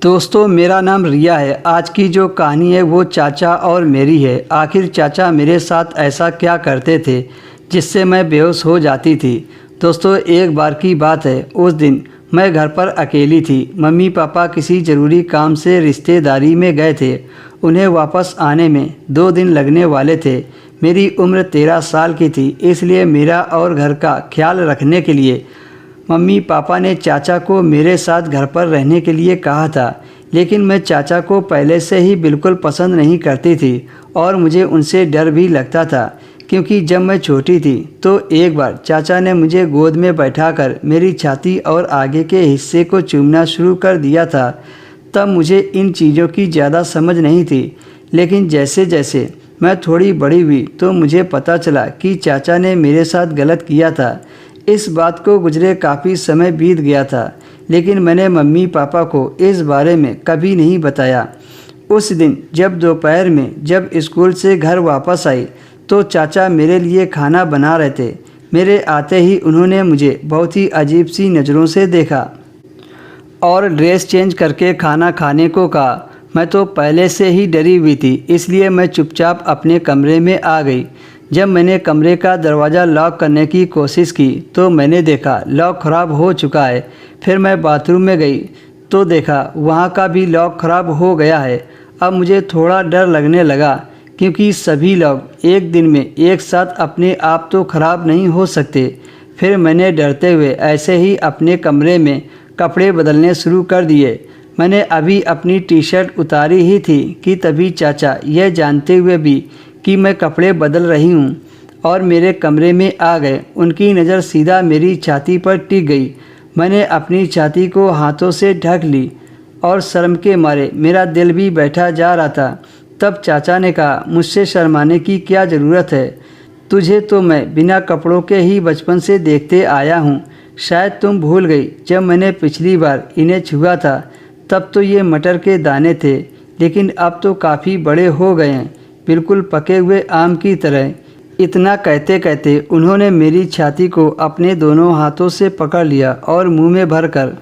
दोस्तों, मेरा नाम रिया है। आज की जो कहानी है वो चाचा और मेरी है। आखिर चाचा मेरे साथ ऐसा क्या करते थे जिससे मैं बेहोश हो जाती थी। दोस्तों, एक बार की बात है। उस दिन मैं घर पर अकेली थी। मम्मी पापा किसी ज़रूरी काम से रिश्तेदारी में गए थे। उन्हें वापस आने में 2 दिन लगने वाले थे। मेरी उम्र 13 साल की थी, इसलिए मेरा और घर का ख्याल रखने के लिए मम्मी पापा ने चाचा को मेरे साथ घर पर रहने के लिए कहा था। लेकिन मैं चाचा को पहले से ही बिल्कुल पसंद नहीं करती थी और मुझे उनसे डर भी लगता था, क्योंकि जब मैं छोटी थी तो एक बार चाचा ने मुझे गोद में बैठाकर मेरी छाती और आगे के हिस्से को चूमना शुरू कर दिया था। तब मुझे इन चीज़ों की ज़्यादा समझ नहीं थी, लेकिन जैसे जैसे मैं थोड़ी बड़ी हुई तो मुझे पता चला कि चाचा ने मेरे साथ गलत किया था। इस बात को गुजरे काफ़ी समय बीत गया था, लेकिन मैंने मम्मी पापा को इस बारे में कभी नहीं बताया। उस दिन जब दोपहर में जब स्कूल से घर वापस आई तो चाचा मेरे लिए खाना बना रहे थे। मेरे आते ही उन्होंने मुझे बहुत ही अजीब सी नज़रों से देखा और ड्रेस चेंज करके खाना खाने को कहा। मैं तो पहले से ही डरी हुई थी, इसलिए मैं चुपचाप अपने कमरे में आ गई। जब मैंने कमरे का दरवाज़ा लॉक करने की कोशिश की तो मैंने देखा लॉक ख़राब हो चुका है। फिर मैं बाथरूम में गई तो देखा वहाँ का भी लॉक ख़राब हो गया है। अब मुझे थोड़ा डर लगने लगा, क्योंकि सभी लोग एक दिन में एक साथ अपने आप तो ख़राब नहीं हो सकते। फिर मैंने डरते हुए ऐसे ही अपने कमरे में कपड़े बदलने शुरू कर दिए। मैंने अभी अपनी टी शर्ट उतारी ही थी कि तभी चाचा, यह जानते हुए भी कि मैं कपड़े बदल रही हूँ, और मेरे कमरे में आ गए। उनकी नज़र सीधा मेरी छाती पर टिक गई। मैंने अपनी छाती को हाथों से ढक ली और शर्म के मारे मेरा दिल भी बैठा जा रहा था। तब चाचा ने कहा, मुझसे शर्माने की क्या ज़रूरत है? तुझे तो मैं बिना कपड़ों के ही बचपन से देखते आया हूँ। शायद तुम भूल गई, जब मैंने पिछली बार इन्हें छुआ था तब तो ये मटर के दाने थे, लेकिन अब तो काफ़ी बड़े हो गए हैं, बिल्कुल पके हुए आम की तरह। इतना कहते कहते उन्होंने मेरी छाती को अपने दोनों हाथों से पकड़ लिया और मुंह में भरकर